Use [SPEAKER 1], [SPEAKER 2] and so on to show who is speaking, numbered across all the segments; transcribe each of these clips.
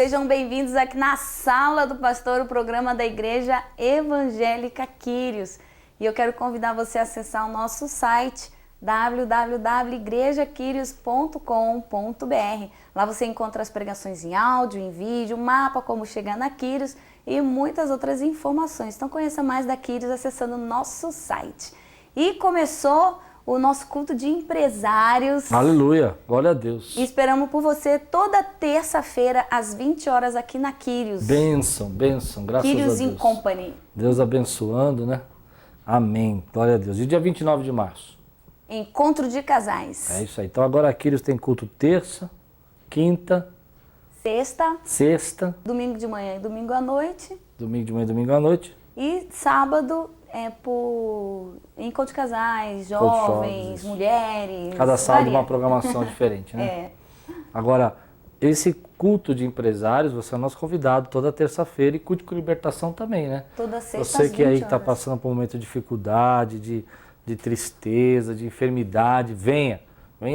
[SPEAKER 1] sejam bem-vindos aqui na Sala do Pastor, o programa da Igreja Evangélica Quírios. E eu quero convidar você a acessar o nosso site www.igrejaquirios.com.br. Lá você encontra as pregações em áudio, em vídeo, mapa como chegar na Quírios e muitas outras informações. Então conheça mais da Quírios acessando o nosso site. E começou o nosso culto de empresários.
[SPEAKER 2] Aleluia, glória a Deus.
[SPEAKER 1] E esperamos por você toda terça-feira às 20 horas aqui na Quírios.
[SPEAKER 2] Bênção, bênção, graças
[SPEAKER 1] Quírios
[SPEAKER 2] a Deus.
[SPEAKER 1] in Company.
[SPEAKER 2] Deus abençoando, né? Amém, glória a Deus. E dia 29 de março?
[SPEAKER 1] Encontro de casais.
[SPEAKER 2] É isso aí. Então agora a Quírios tem culto terça, quinta, sexta,
[SPEAKER 1] domingo de manhã e domingo à noite.
[SPEAKER 2] Domingo de manhã e domingo à noite.
[SPEAKER 1] E sábado é por encontro de casais, jovens, mulheres.
[SPEAKER 2] Cada sábado
[SPEAKER 1] varia.
[SPEAKER 2] uma programação diferente, né?
[SPEAKER 1] É.
[SPEAKER 2] Agora, esse culto de empresários, você é nosso convidado toda terça-feira e culto com libertação também, né?
[SPEAKER 1] Toda sexta
[SPEAKER 2] Você
[SPEAKER 1] às
[SPEAKER 2] que aí
[SPEAKER 1] 20
[SPEAKER 2] está
[SPEAKER 1] horas.
[SPEAKER 2] passando por um momento de dificuldade, de tristeza, de enfermidade, venha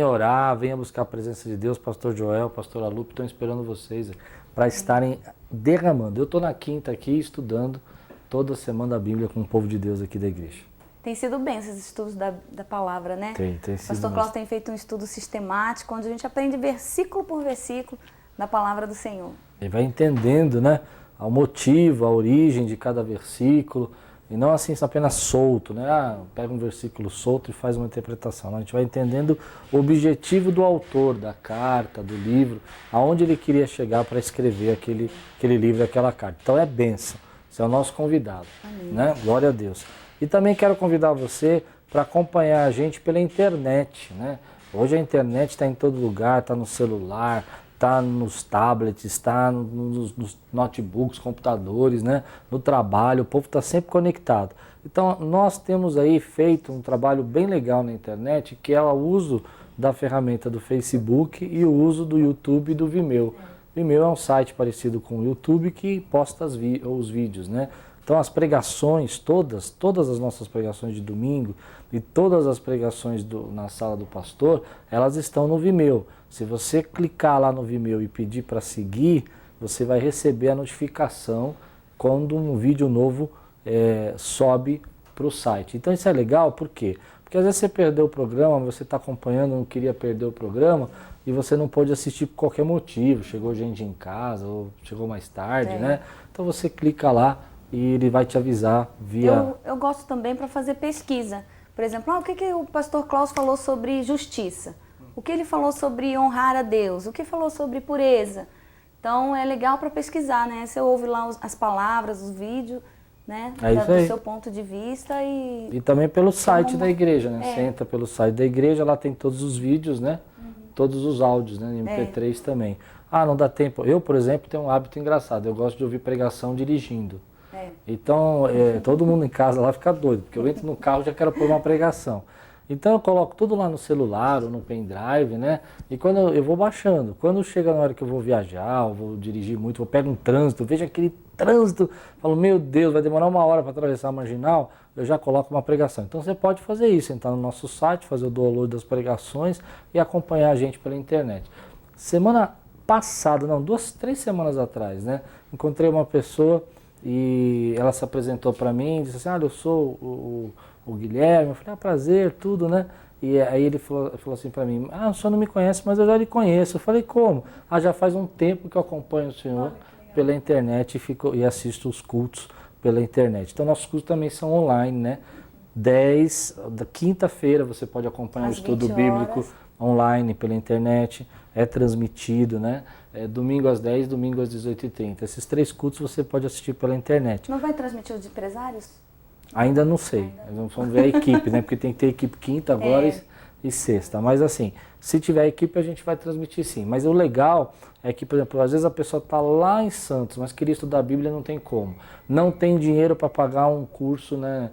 [SPEAKER 2] orar, venha buscar a presença de Deus. Pastor Joel, Pastora Lupe, estão esperando vocês para estarem derramando. Eu estou na quinta aqui estudando toda semana a Bíblia com o povo de Deus aqui da igreja.
[SPEAKER 1] Tem sido bem esses estudos da palavra, né?
[SPEAKER 2] Tem sido.
[SPEAKER 1] O Pastor Cláudio tem feito um estudo sistemático, onde a gente aprende versículo por versículo da palavra do Senhor.
[SPEAKER 2] E vai entendendo, né, o motivo, a origem de cada versículo, e não assim apenas solto, né? Pega um versículo solto e faz uma interpretação. Não, a gente vai entendendo o objetivo do autor, da carta, do livro, aonde ele queria chegar para escrever aquele livro, aquela carta. Então é bênção, você é o nosso convidado. Amém. Né? Glória a Deus. E também quero convidar você para acompanhar a gente pela internet, né? Hoje a internet está em todo lugar, está no celular, está nos tablets, está nos notebooks, computadores, né? No trabalho, o povo está sempre conectado. Então nós temos aí feito um trabalho bem legal na internet, que é o uso da ferramenta do Facebook e o uso do YouTube e do Vimeo. Vimeo é um site parecido com o YouTube que posta os vídeos, né? Então as pregações, todas as nossas pregações de domingo e todas as pregações na Sala do Pastor, elas estão no Vimeo. Se você clicar lá no Vimeo e pedir para seguir, você vai receber a notificação quando um vídeo novo sobe para o site. Então isso é legal, por quê? Porque às vezes você perdeu o programa, você está acompanhando, não queria perder o programa e você não pôde assistir por qualquer motivo, chegou gente em casa ou chegou mais tarde, né? Então você clica lá e ele vai te avisar via...
[SPEAKER 1] Eu gosto também para fazer pesquisa. Por exemplo, o que o pastor Klaus falou sobre justiça? O que ele falou sobre honrar a Deus? O que falou sobre pureza? Então é legal para pesquisar, né? Você ouve lá as palavras, os vídeos, né? Do seu ponto de vista e
[SPEAKER 2] também pelo site da igreja, né? Você entra pelo site da igreja, lá tem todos os vídeos, né? Todos os áudios, né? MP3 também. Não dá tempo. Eu, por exemplo, tenho um hábito engraçado. Eu gosto de ouvir pregação dirigindo. Então, todo mundo em casa lá fica doido, porque eu entro no carro e já quero pôr uma pregação. Então eu coloco tudo lá no celular ou no pendrive, né? E quando eu vou baixando, quando chega na hora que eu vou viajar, ou vou dirigir muito, eu pego um trânsito, vejo aquele trânsito, falo, meu Deus, vai demorar 1 hora para atravessar a marginal, eu já coloco uma pregação. Então você pode fazer isso, entrar no nosso site, fazer o download das pregações e acompanhar a gente pela internet. Semana passada, 3 semanas atrás, né? Encontrei uma pessoa e ela se apresentou para mim e disse assim, eu sou o Guilherme. Eu falei, prazer, tudo, né? E aí ele falou assim para mim, o senhor não me conhece, mas eu já lhe conheço. Eu falei, como? Já faz um tempo que eu acompanho o senhor pela internet e assisto os cultos pela internet. Então nossos cultos também são online, né? Quinta-feira você pode acompanhar o estudo bíblico online pela internet, é transmitido, né? Domingo às 10, domingo às 18h30. Esses 3 cultos você pode assistir pela internet.
[SPEAKER 1] Não vai transmitir os de empresários?
[SPEAKER 2] Ainda não sei. Vamos ver a equipe, né? Porque tem que ter equipe quinta agora e sexta. Mas assim, se tiver equipe a gente vai transmitir sim. Mas o legal é que, por exemplo, às vezes a pessoa está lá em Santos, mas queria estudar a Bíblia, não tem como. Não tem dinheiro para pagar um curso, né,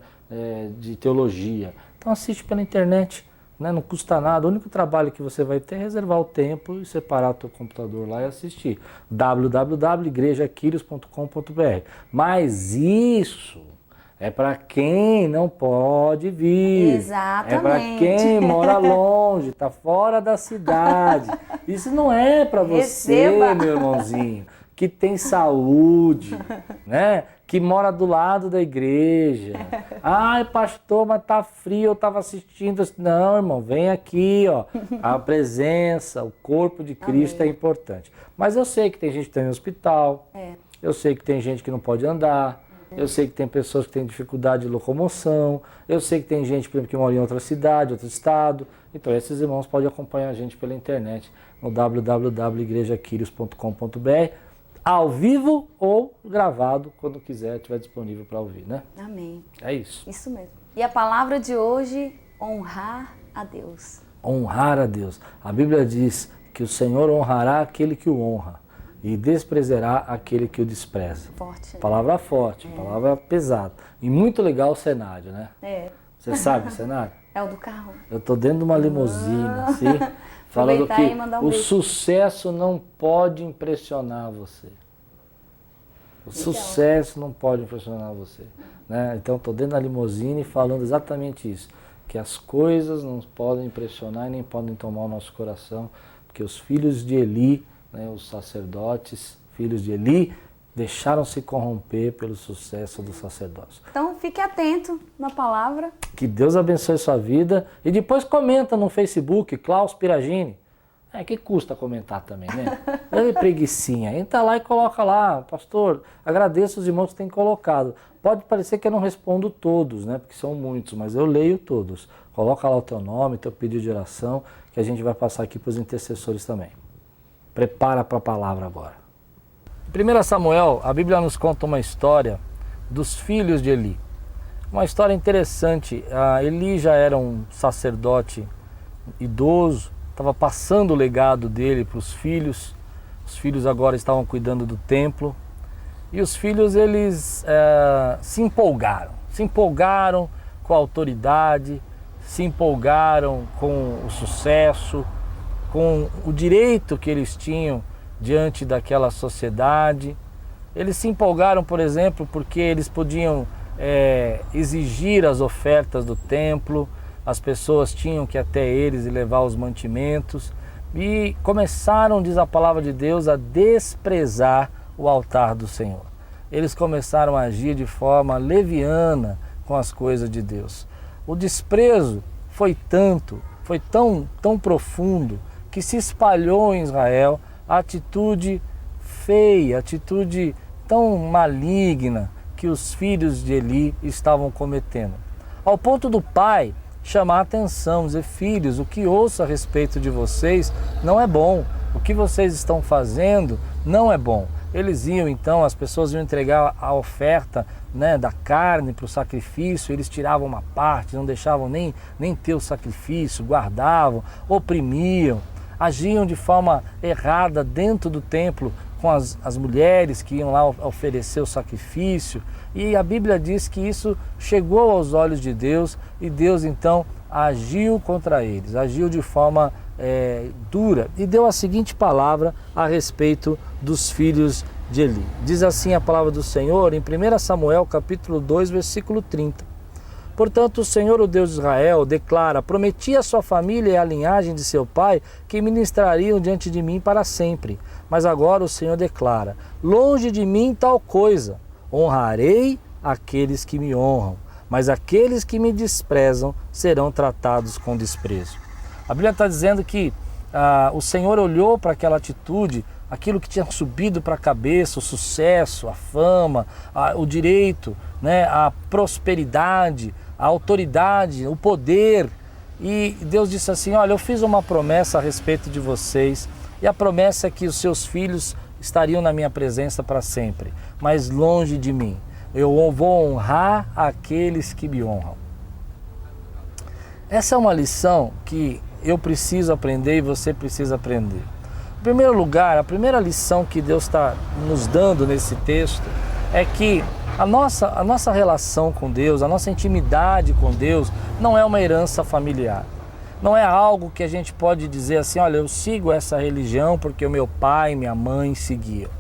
[SPEAKER 2] de teologia. Então assiste pela internet. Né? Não custa nada, o único trabalho que você vai ter é reservar o tempo e separar o teu computador lá e assistir. www.igrejaquirios.com.br. Mas isso é para quem não pode vir.
[SPEAKER 1] Exatamente.
[SPEAKER 2] É para quem mora longe, está fora da cidade. Isso não é para você, meu irmãozinho, que que tem saúde, né? Que mora do lado da igreja. Ai, pastor, mas tá frio, eu estava assistindo. Não, irmão, vem aqui, ó. A presença, o corpo de Cristo é importante. Mas eu sei que tem gente que está em hospital, eu sei que tem gente que não pode andar, eu sei que tem pessoas que têm dificuldade de locomoção, eu sei que tem gente, por exemplo, que mora em outra cidade, outro estado. Então esses irmãos podem acompanhar a gente pela internet no www.igrejaquirios.com.br, ao vivo ou gravado, quando quiser, estiver disponível para ouvir, né?
[SPEAKER 1] Amém.
[SPEAKER 2] É isso.
[SPEAKER 1] Isso mesmo. E a palavra de hoje, honrar a Deus.
[SPEAKER 2] Honrar a Deus. A Bíblia diz que o Senhor honrará aquele que o honra e desprezará aquele que o despreza.
[SPEAKER 1] Forte.
[SPEAKER 2] Palavra forte, palavra pesada. E muito legal o cenário, né? Você sabe o cenário?
[SPEAKER 1] É o do carro.
[SPEAKER 2] Eu tô dentro de uma limusine, assim, falando que o sucesso não pode impressionar você. O sucesso não pode impressionar você. Né? Então, estou dentro da limusine falando exatamente isso. Que as coisas não podem impressionar e nem podem tomar o nosso coração. Porque os filhos de Eli, né, os sacerdotes, filhos de Eli, deixaram-se corromper pelo sucesso do sacerdócio.
[SPEAKER 1] Então, fique atento na palavra.
[SPEAKER 2] Que Deus abençoe sua vida. E depois comenta no Facebook, Klaus Piragini. Que custa comentar também, né? É preguicinha. Entra lá e coloca lá, pastor, agradeço os irmãos que têm colocado. Pode parecer que eu não respondo todos, né? Porque são muitos, mas eu leio todos. Coloca lá o teu nome, teu pedido de oração, que a gente vai passar aqui para os intercessores também. Prepara para a palavra agora. Em 1 Samuel, a Bíblia nos conta uma história dos filhos de Eli. Uma história interessante. Eli já era um sacerdote idoso, estava passando o legado dele para os filhos agora estavam cuidando do templo, e os filhos eles se empolgaram com a autoridade, se empolgaram com o sucesso, com o direito que eles tinham diante daquela sociedade. Eles se empolgaram, por exemplo, porque eles podiam exigir as ofertas do templo, as pessoas tinham que ir até eles e levar os mantimentos, e começaram, diz a palavra de Deus, a desprezar o altar do Senhor. Eles começaram a agir de forma leviana com as coisas de Deus. O desprezo foi tão profundo, que se espalhou em Israel a atitude feia, a atitude tão maligna que os filhos de Eli estavam cometendo. Ao ponto do pai chamar a atenção, dizer: filhos, o que ouço a respeito de vocês não é bom, o que vocês estão fazendo não é bom. Eles iam então, as pessoas iam entregar a oferta, né, da carne para o sacrifício, eles tiravam uma parte, não deixavam nem ter o sacrifício, guardavam, oprimiam, agiam de forma errada dentro do templo com as mulheres que iam lá oferecer o sacrifício. E a Bíblia diz que isso chegou aos olhos de Deus, e Deus então agiu contra eles, agiu de forma dura, e deu a seguinte palavra a respeito dos filhos de Eli. Diz assim a palavra do Senhor em 1 Samuel capítulo 2, versículo 30. Portanto, o Senhor, o Deus de Israel, declara: prometi à sua família e à linhagem de seu pai que ministrariam diante de mim para sempre. Mas agora o Senhor declara: longe de mim tal coisa, honrarei aqueles que me honram, mas aqueles que me desprezam serão tratados com desprezo. A Bíblia está dizendo que o Senhor olhou para aquela atitude, aquilo que tinha subido para a cabeça, o sucesso, a fama, o direito, né, a prosperidade, a autoridade, o poder. E Deus disse assim: olha, eu fiz uma promessa a respeito de vocês, e a promessa é que os seus filhos estariam na minha presença para sempre, mas longe de mim. Eu vou honrar aqueles que me honram. Essa é uma lição que eu preciso aprender e você precisa aprender. Em primeiro lugar, a primeira lição que Deus está nos dando nesse texto é que a nossa relação com Deus, a nossa intimidade com Deus não é uma herança familiar. Não é algo que a gente pode dizer assim: olha, eu sigo essa religião porque o meu pai e minha mãe seguiam.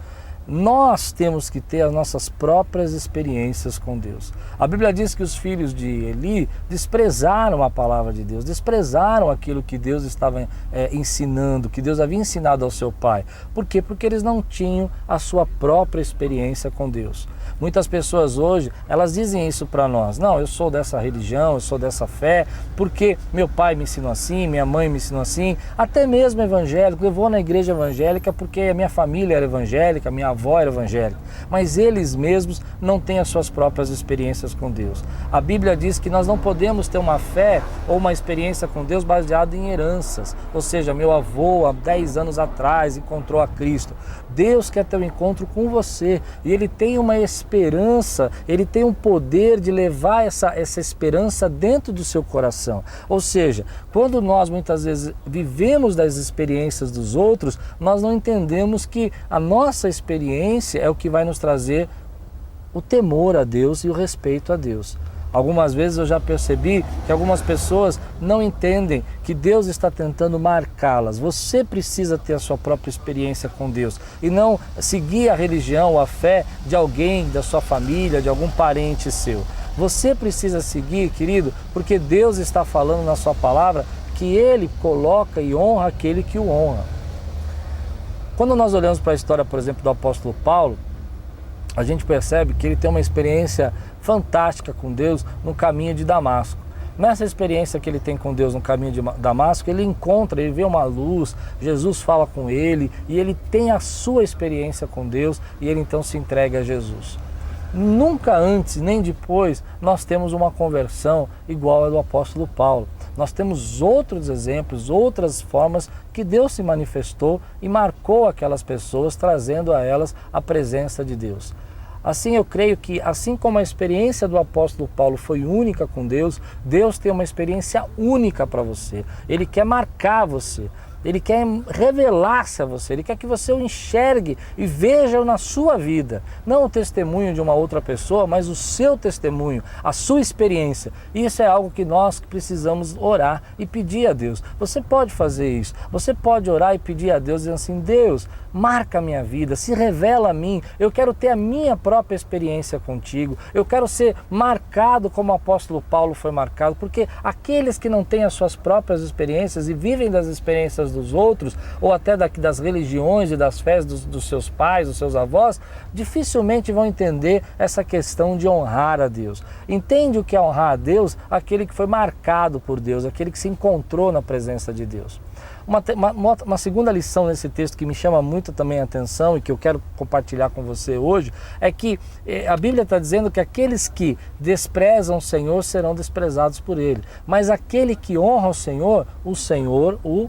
[SPEAKER 2] nós temos que ter as nossas próprias experiências com Deus. A Bíblia diz que os filhos de Eli desprezaram a palavra de Deus, desprezaram aquilo que Deus estava ensinando, que Deus havia ensinado ao seu pai. Por quê? Porque eles não tinham a sua própria experiência com Deus. Muitas pessoas hoje, elas dizem isso para nós: não, eu sou dessa religião, eu sou dessa fé, porque meu pai me ensinou assim, minha mãe me ensinou assim, até mesmo evangélico, eu vou na igreja evangélica porque a minha família era evangélica, minha avó era evangélica, mas eles mesmos não têm as suas próprias experiências com Deus. A Bíblia diz que nós não podemos ter uma fé ou uma experiência com Deus baseada em heranças, ou seja, meu avô há 10 anos atrás encontrou a Cristo. Deus quer ter um encontro com você e Ele tem uma esperança, Ele tem um poder de levar essa esperança dentro do seu coração. Ou seja, quando nós muitas vezes vivemos das experiências dos outros, nós não entendemos que a nossa experiência é o que vai nos trazer o temor a Deus e o respeito a Deus. Algumas vezes eu já percebi que algumas pessoas não entendem que Deus está tentando marcá-las. Você precisa ter a sua própria experiência com Deus e não seguir a religião ou a fé de alguém, da sua família, de algum parente seu. Você precisa seguir, querido, porque Deus está falando na sua palavra que Ele coloca e honra aquele que o honra. Quando nós olhamos para a história, por exemplo, do apóstolo Paulo, a gente percebe que ele tem uma experiência fantástica com Deus no caminho de Damasco. Nessa experiência que ele tem com Deus no caminho de Damasco, ele vê uma luz, Jesus fala com ele e ele tem a sua experiência com Deus e ele então se entrega a Jesus. Nunca antes nem depois nós temos uma conversão igual a do apóstolo Paulo. Nós temos outros exemplos, outras formas que Deus se manifestou e marcou aquelas pessoas, trazendo a elas a presença de Deus. Assim, eu creio que, assim como a experiência do apóstolo Paulo foi única com Deus, Deus tem uma experiência única para você. Ele quer marcar você. Ele quer revelar-se a você, Ele quer que você o enxergue e veja na sua vida. Não o testemunho de uma outra pessoa, mas o seu testemunho, a sua experiência. Isso é algo que nós precisamos orar e pedir a Deus. Você pode fazer isso, você pode orar e pedir a Deus, dizendo assim: Deus, marca a minha vida, se revela a mim, eu quero ter a minha própria experiência contigo, eu quero ser marcado como o apóstolo Paulo foi marcado, porque aqueles que não têm as suas próprias experiências e vivem das experiências dos outros, ou até das religiões e das fés dos seus pais, dos seus avós, dificilmente vão entender essa questão de honrar a Deus. Entende o que é honrar a Deus? Aquele que foi marcado por Deus, aquele que se encontrou na presença de Deus. Uma segunda lição nesse texto que me chama muito também a atenção e que eu quero compartilhar com você hoje é que a Bíblia está dizendo que aqueles que desprezam o Senhor serão desprezados por Ele, mas aquele que honra o Senhor o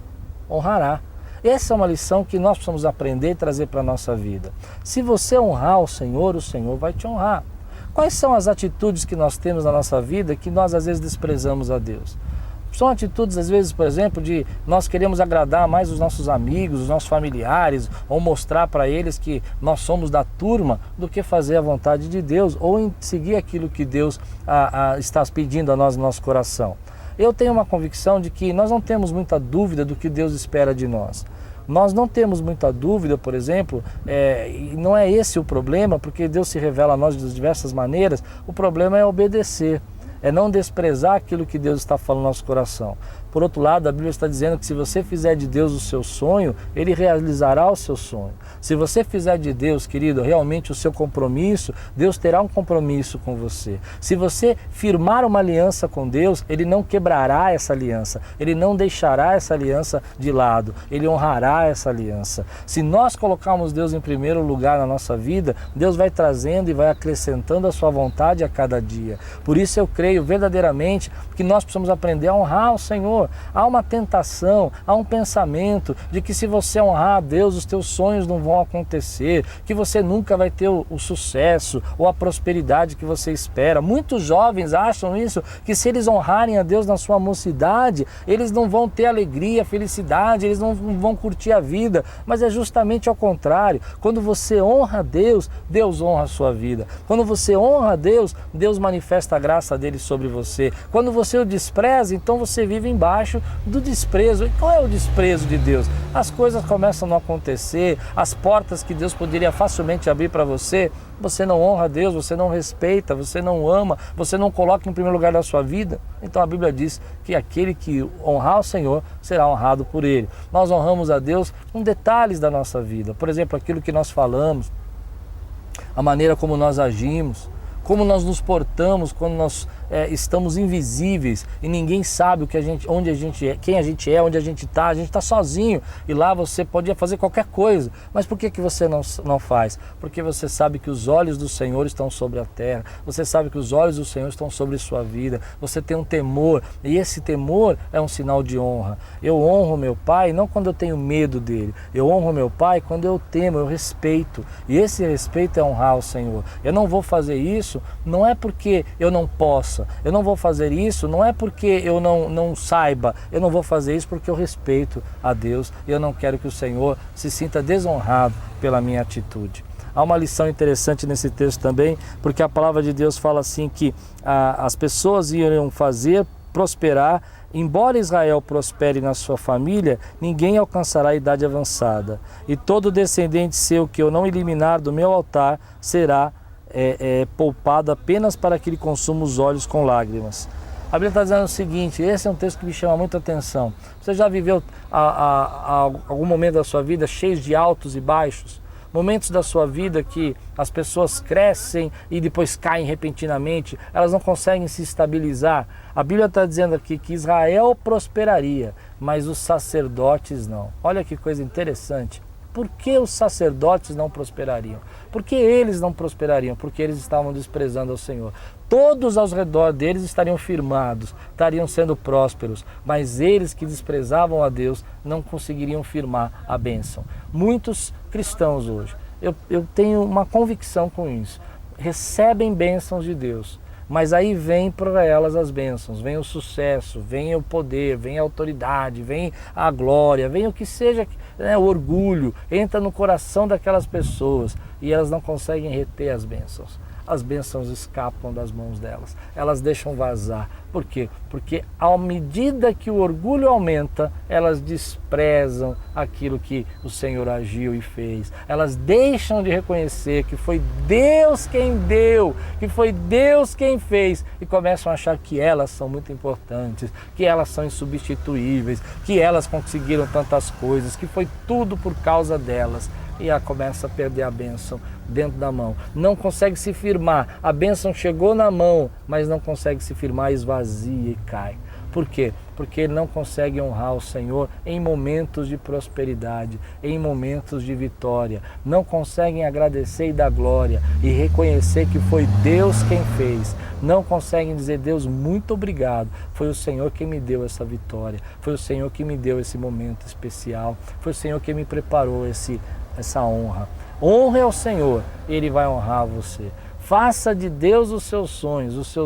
[SPEAKER 2] honrará. Essa é uma lição que nós precisamos aprender e trazer para a nossa vida. Se você honrar o Senhor vai te honrar. Quais são as atitudes que nós temos na nossa vida que nós às vezes desprezamos a Deus? São atitudes, às vezes, por exemplo, de nós queremos agradar mais os nossos amigos, os nossos familiares, ou mostrar para eles que nós somos da turma, do que fazer a vontade de Deus, ou seguir aquilo que Deus está pedindo a nós no nosso coração. Eu tenho uma convicção de que nós não temos muita dúvida do que Deus espera de nós. Nós não temos muita dúvida, por exemplo, e não é esse o problema, porque Deus se revela a nós de diversas maneiras. O problema é obedecer, é não desprezar aquilo que Deus está falando no nosso coração. Por outro lado, a Bíblia está dizendo que se você fizer de Deus o seu sonho, Ele realizará o seu sonho. Se você fizer de Deus, querido, realmente o seu compromisso, Deus terá um compromisso com você. Se você firmar uma aliança com Deus, Ele não quebrará essa aliança, Ele não deixará essa aliança de lado, Ele honrará essa aliança. Se nós colocarmos Deus em primeiro lugar na nossa vida, Deus vai trazendo e vai acrescentando a sua vontade a cada dia. Por isso eu creio verdadeiramente que nós precisamos aprender a honrar o Senhor. Há uma tentação, há um pensamento de que se você honrar a Deus, os teus sonhos não vão acontecer, que você nunca vai ter o sucesso ou a prosperidade que você espera. Muitos jovens acham isso, que se eles honrarem a Deus na sua mocidade, eles não vão ter alegria, felicidade, eles não vão curtir a vida, mas é justamente ao contrário. Quando você honra a Deus, Deus honra a sua vida. Quando você honra a Deus, Deus manifesta a graça dele sobre você. Quando você o despreza, então você vive embaixo do desprezo. E qual é o desprezo de Deus? As coisas começam a não acontecer, as portas que Deus poderia facilmente abrir para você, você não honra a Deus, você não respeita, você não ama, você não coloca em primeiro lugar da sua vida. Então a Bíblia diz que aquele que honrar o Senhor será honrado por Ele. Nós honramos a Deus com detalhes da nossa vida. Por exemplo, aquilo que nós falamos, a maneira como nós agimos, como nós nos portamos quando nós estamos invisíveis e ninguém sabe onde a gente é, quem a gente é, onde a gente está sozinho e lá você podia fazer qualquer coisa. Mas por que você não faz? Porque você sabe que os olhos do Senhor estão sobre a terra, você sabe que os olhos do Senhor estão sobre sua vida, você tem um temor e esse temor é um sinal de honra. Eu honro meu pai não quando eu tenho medo dele, eu honro meu pai quando eu temo, eu respeito, e esse respeito é honrar o Senhor. Eu não vou fazer isso não é porque eu não possa, eu não vou fazer isso não é porque eu não saiba, eu não vou fazer isso porque eu respeito a Deus e eu não quero que o Senhor se sinta desonrado pela minha atitude. Há uma lição interessante nesse texto também, porque a palavra de Deus fala assim que as pessoas iriam fazer prosperar. Embora Israel prospere na sua família, ninguém alcançará a idade avançada, e todo descendente seu que eu não eliminar do meu altar será poupado apenas para que ele consuma os olhos com lágrimas. A Bíblia está dizendo o seguinte, esse é um texto que me chama muita atenção. Você já viveu algum momento da sua vida cheio de altos e baixos? Momentos da sua vida que as pessoas crescem e depois caem repentinamente, elas não conseguem se estabilizar. A Bíblia está dizendo aqui que Israel prosperaria, mas os sacerdotes não. Olha que coisa interessante. Por que os sacerdotes não prosperariam? Por que eles não prosperariam? Porque eles estavam desprezando ao Senhor. Todos ao redor deles estariam firmados, estariam sendo prósperos, mas eles que desprezavam a Deus não conseguiriam firmar a bênção. Muitos cristãos hoje, eu tenho uma convicção com isso, recebem bênçãos de Deus, mas aí vem para elas as bênçãos, vem o sucesso, vem o poder, vem a autoridade, vem a glória, vem o que seja, o orgulho, entra no coração daquelas pessoas e elas não conseguem reter as bênçãos. As bênçãos escapam das mãos delas, elas deixam vazar. Por quê? Porque à medida que o orgulho aumenta, elas desprezam aquilo que o Senhor agiu e fez. Elas deixam de reconhecer que foi Deus quem deu, que foi Deus quem fez, e começam a achar que elas são muito importantes, que elas são insubstituíveis, que elas conseguiram tantas coisas, que foi tudo por causa delas. E ela começa a perder a bênção dentro da mão. Não consegue se firmar. A bênção chegou na mão, mas não consegue se firmar, esvazia e cai. Por quê? Porque ele não consegue honrar o Senhor em momentos de prosperidade, em momentos de vitória. Não conseguem agradecer e dar glória e reconhecer que foi Deus quem fez. Não conseguem dizer, Deus, muito obrigado. Foi o Senhor quem me deu essa vitória. Foi o Senhor que me deu esse momento especial. Foi o Senhor que me preparou essa honra. Honre ao Senhor, Ele vai honrar você. Faça de Deus os seus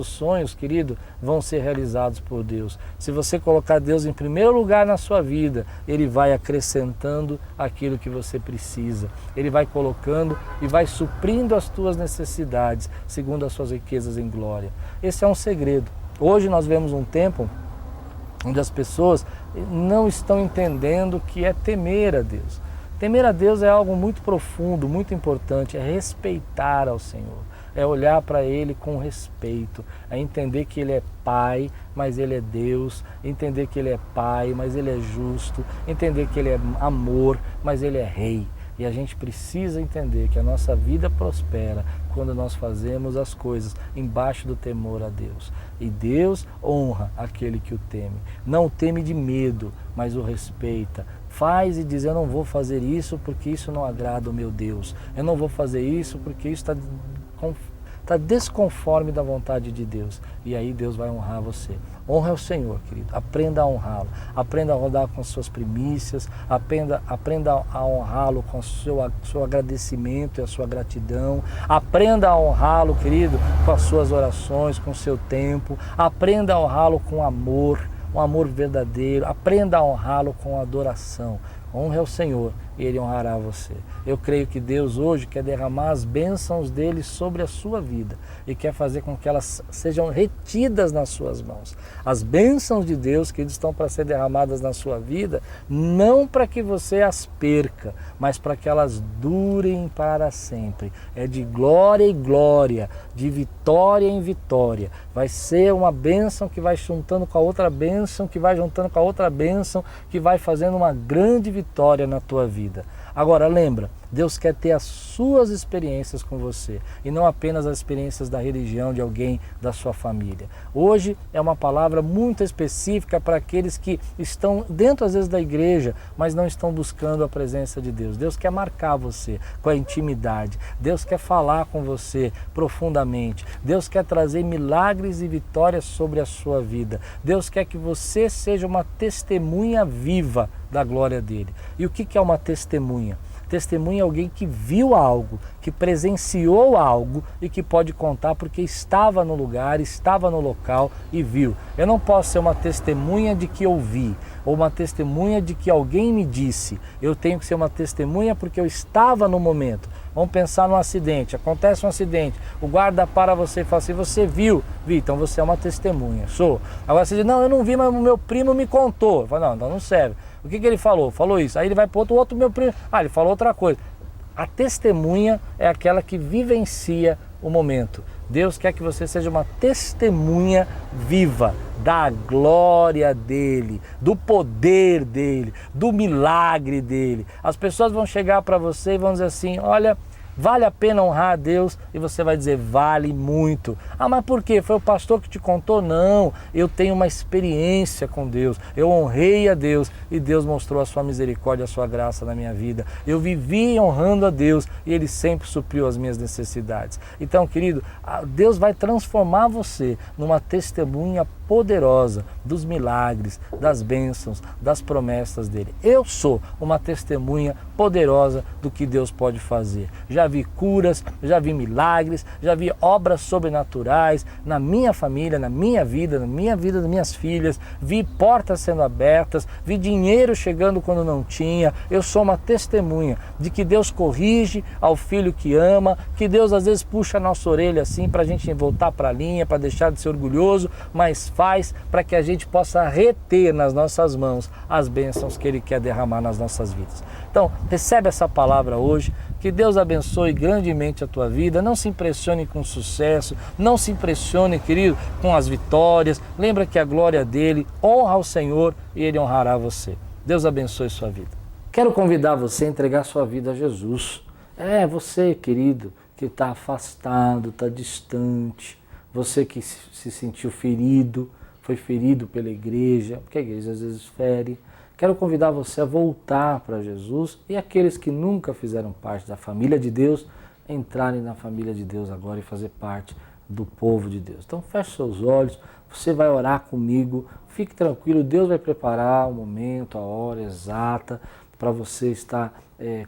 [SPEAKER 2] sonhos, querido, vão ser realizados por Deus. Se você colocar Deus em primeiro lugar na sua vida, Ele vai acrescentando aquilo que você precisa. Ele vai colocando e vai suprindo as tuas necessidades, segundo as suas riquezas em glória. Esse é um segredo. Hoje nós vemos um tempo onde as pessoas não estão entendendo o que é temer a Deus. Temer a Deus é algo muito profundo, muito importante, é respeitar ao Senhor, é olhar para Ele com respeito, é entender que Ele é Pai, mas Ele é Deus, entender que Ele é Pai, mas Ele é justo, entender que Ele é amor, mas Ele é Rei. E a gente precisa entender que a nossa vida prospera quando nós fazemos as coisas embaixo do temor a Deus. E Deus honra aquele que o teme. Não o teme de medo, mas o respeita. Faz e diz, eu não vou fazer isso porque isso não agrada o meu Deus. Eu não vou fazer isso porque isso está desconforme da vontade de Deus. E aí Deus vai honrar você. Honra o Senhor, querido. Aprenda a honrá-lo. Aprenda a rodar com as suas primícias. Aprenda a honrá-lo com o seu agradecimento e a sua gratidão. Aprenda a honrá-lo, querido, com as suas orações, com o seu tempo. Aprenda a honrá-lo com amor, um amor verdadeiro. Aprenda a honrá-lo com adoração. Honre ao Senhor e Ele honrará você. Eu creio que Deus hoje quer derramar as bênçãos dele sobre a sua vida e quer fazer com que elas sejam retidas nas suas mãos. As bênçãos de Deus que estão para ser derramadas na sua vida, não para que você as perca, mas para que elas durem para sempre. É de glória em glória, de vitória em vitória. Vai ser uma bênção que vai juntando com a outra bênção, que vai juntando com a outra bênção, que vai fazendo uma grande vitória na tua vida. Agora lembra, Deus quer ter as suas experiências com você e não apenas as experiências da religião de alguém da sua família. Hoje é uma palavra muito específica para aqueles que estão dentro às vezes da igreja, mas não estão buscando a presença de Deus. Deus quer marcar você com a intimidade, Deus quer falar com você profundamente, Deus quer trazer milagres e vitórias sobre a sua vida. Deus quer que você seja uma testemunha viva da glória dele. E o que é uma testemunha? Testemunha é alguém que viu algo, que presenciou algo e que pode contar porque estava no lugar, estava no local e viu. Eu não posso ser uma testemunha de que eu vi, ou uma testemunha de que alguém me disse. Eu tenho que ser uma testemunha porque eu estava no momento. Vamos pensar num acidente, acontece um acidente, o guarda para você e fala assim, você viu? Vi, então você é uma testemunha, sou. Agora você diz, não, eu não vi, mas o meu primo me contou. Eu falo, não, então não serve. O que ele falou? Falou isso. Aí ele vai para outro meu primo, ele falou outra coisa. A testemunha é aquela que vivencia o momento. Deus quer que você seja uma testemunha viva da glória dele, do poder dele, do milagre dele. As pessoas vão chegar para você e vão dizer assim, olha, vale a pena honrar a Deus? E você vai dizer, vale muito. Ah, mas por quê? Foi o pastor que te contou? Não, eu tenho uma experiência com Deus. Eu honrei a Deus e Deus mostrou a sua misericórdia, a sua graça na minha vida. Eu vivi honrando a Deus e Ele sempre supriu as minhas necessidades. Então, querido, Deus vai transformar você numa testemunha poderosa dos milagres, das bênçãos, das promessas dele. Eu sou uma testemunha poderosa do que Deus pode fazer. Já vi curas, já vi milagres, já vi obras sobrenaturais na minha família, na minha vida das minhas filhas, vi portas sendo abertas, vi dinheiro chegando quando não tinha. Eu sou uma testemunha de que Deus corrige ao filho que ama, que Deus às vezes puxa a nossa orelha assim para a gente voltar para a linha, para deixar de ser orgulhoso, mas faz para que a gente possa reter nas nossas mãos as bênçãos que Ele quer derramar nas nossas vidas. Então, recebe essa palavra hoje, que Deus abençoe grandemente a tua vida, não se impressione com o sucesso, não se impressione, querido, com as vitórias, lembra que a glória dele honra ao Senhor e Ele honrará você. Deus abençoe sua vida. Quero convidar você a entregar sua vida a Jesus. Você, querido, que está afastado, está distante, você que se sentiu ferido, foi ferido pela igreja, porque a igreja às vezes fere. Quero convidar você a voltar para Jesus e aqueles que nunca fizeram parte da família de Deus, entrarem na família de Deus agora e fazer parte do povo de Deus. Então feche seus olhos, você vai orar comigo, fique tranquilo, Deus vai preparar o momento, a hora exata para você estar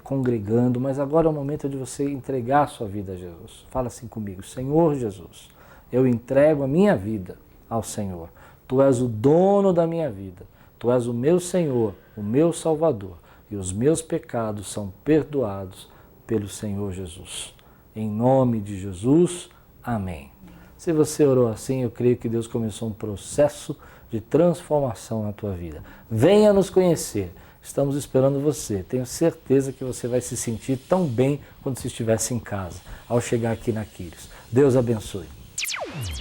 [SPEAKER 2] congregando, mas agora é o momento de você entregar a sua vida a Jesus. Fala assim comigo, Senhor Jesus, eu entrego a minha vida ao Senhor. Tu és o dono da minha vida. Tu és o meu Senhor, o meu Salvador. E os meus pecados são perdoados pelo Senhor Jesus. Em nome de Jesus, amém. Se você orou assim, eu creio que Deus começou um processo de transformação na tua vida. Venha nos conhecer. Estamos esperando você. Tenho certeza que você vai se sentir tão bem quando se estivesse em casa, ao chegar aqui na Quírios. Deus abençoe.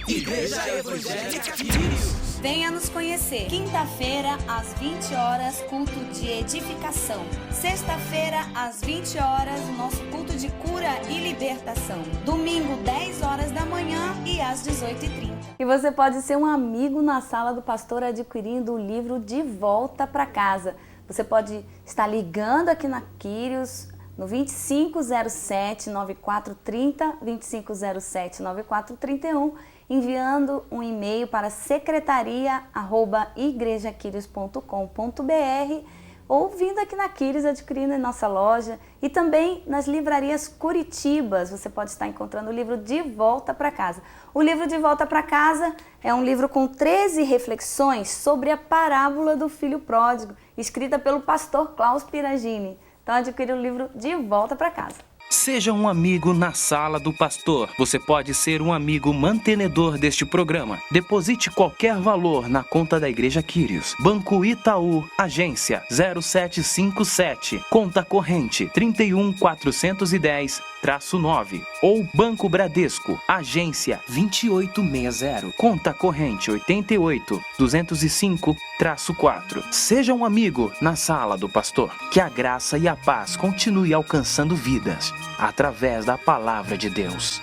[SPEAKER 3] Igreja Evangélica Quírios.
[SPEAKER 1] Venha nos conhecer. Quinta-feira, às 20 horas, culto de edificação. Sexta-feira, às 20 horas, o nosso culto de cura e libertação. Domingo, 10 horas da manhã e às 18h30. E você pode ser um amigo na sala do pastor adquirindo o livro De Volta para Casa. Você pode estar ligando aqui na Quírios no 2507-9430, 2507-9431, enviando um e-mail para secretaria@igrejaquírios.com.br ou vindo aqui na Quírios adquirindo em nossa loja e também nas livrarias Curitibas. Você pode estar encontrando o livro De Volta para Casa. O livro De Volta para Casa é um livro com 13 reflexões sobre a parábola do filho pródigo, escrita pelo pastor Klaus Piragini. Então adquira o livro de volta para casa.
[SPEAKER 4] Seja um amigo na Sala do Pastor. Você pode ser um amigo mantenedor deste programa. Deposite qualquer valor na conta da Igreja Quírios. Banco Itaú, agência 0757, conta corrente 31410-9. Ou Banco Bradesco, agência 2860, conta corrente 88205-4. Seja um amigo na Sala do Pastor. Que a graça e a paz continue alcançando vidas através da palavra de Deus.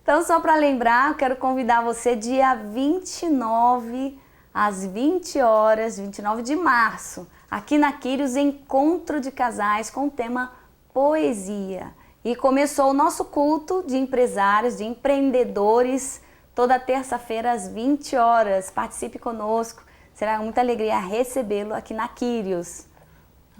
[SPEAKER 1] Então, só para lembrar, eu quero convidar você dia 29 às 20 horas, 29 de março, aqui na Quírios, encontro de casais com o tema poesia. E começou o nosso culto de empresários, de empreendedores, toda terça-feira às 20 horas. Participe conosco, será muita alegria recebê-lo aqui na Quírios.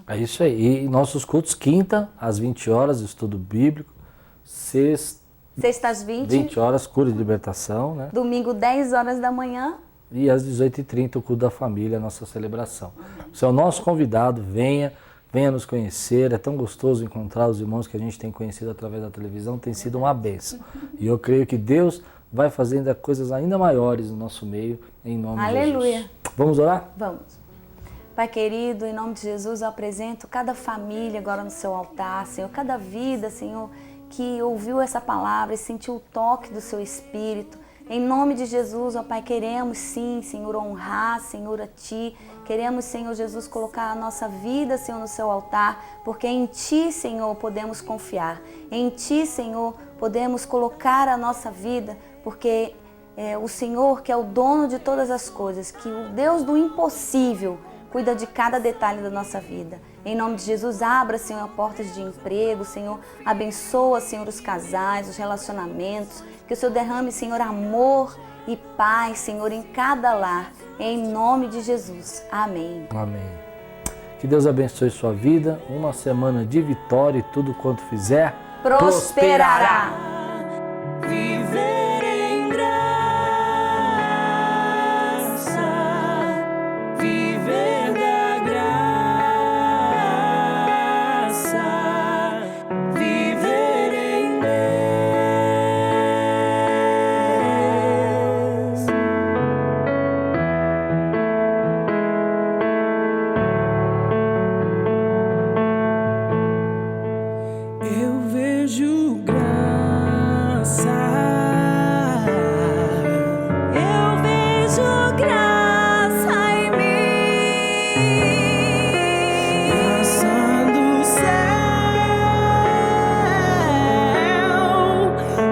[SPEAKER 2] É isso aí. E nossos cultos, quinta, às 20 horas, estudo bíblico. Sexta
[SPEAKER 1] às
[SPEAKER 2] 20 horas, cura de libertação, né?
[SPEAKER 1] Domingo, 10 horas da manhã.
[SPEAKER 2] E às 18h30, o culto da família, a nossa celebração. Você é o nosso convidado, venha nos conhecer. É tão gostoso encontrar os irmãos que a gente tem conhecido através da televisão, tem sido uma bênção. E eu creio que Deus vai fazendo coisas ainda maiores no nosso meio, em nome de Jesus.
[SPEAKER 1] Aleluia.
[SPEAKER 2] Vamos orar?
[SPEAKER 1] Vamos. Pai querido, em nome de Jesus, eu apresento cada família agora no seu altar, Senhor, cada vida, Senhor, que ouviu essa palavra e sentiu o toque do seu Espírito. Em nome de Jesus, ó Pai, queremos sim, Senhor, honrar, Senhor, a Ti. Queremos, Senhor Jesus, colocar a nossa vida, Senhor, no seu altar, porque em Ti, Senhor, podemos confiar. Em Ti, Senhor, podemos colocar a nossa vida, porque o Senhor, que é o dono de todas as coisas, que o Deus do impossível, cuida de cada detalhe da nossa vida. Em nome de Jesus, abra, Senhor, portas de emprego, Senhor, abençoa, Senhor, os casais, os relacionamentos, que o Senhor derrame, Senhor, amor e paz, Senhor, em cada lar, em nome de Jesus. Amém.
[SPEAKER 2] Amém. Que Deus abençoe sua vida, uma semana de vitória e tudo quanto fizer,
[SPEAKER 1] prosperará.
[SPEAKER 3] Viver em graça, viver da graça, viver em Deus. Eu vejo graça, eu vejo graça em mim, graça do céu,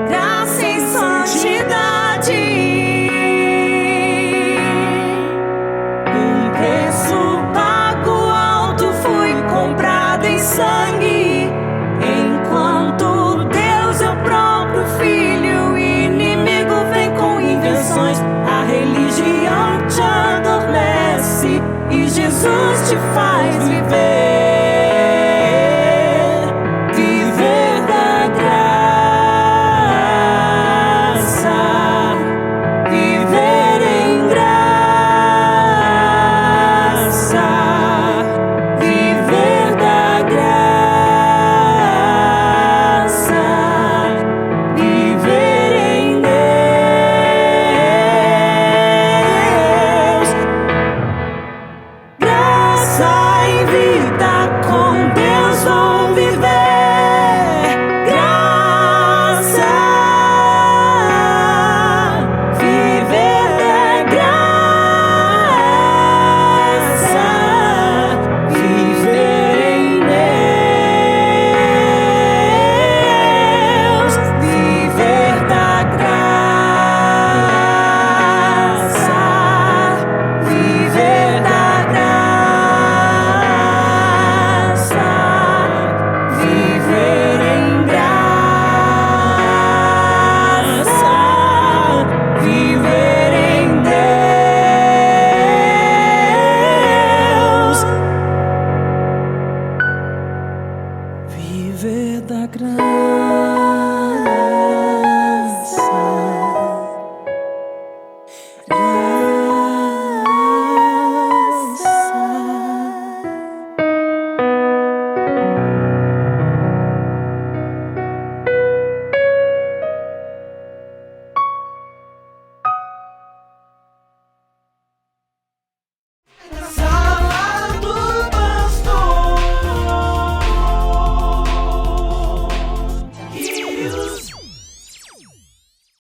[SPEAKER 3] graça em santidade, um preço pago alto, fui comprado em sangue. Enquanto Deus é o próprio Filho, o inimigo vem com invenções. A religião te adormece e Jesus te faz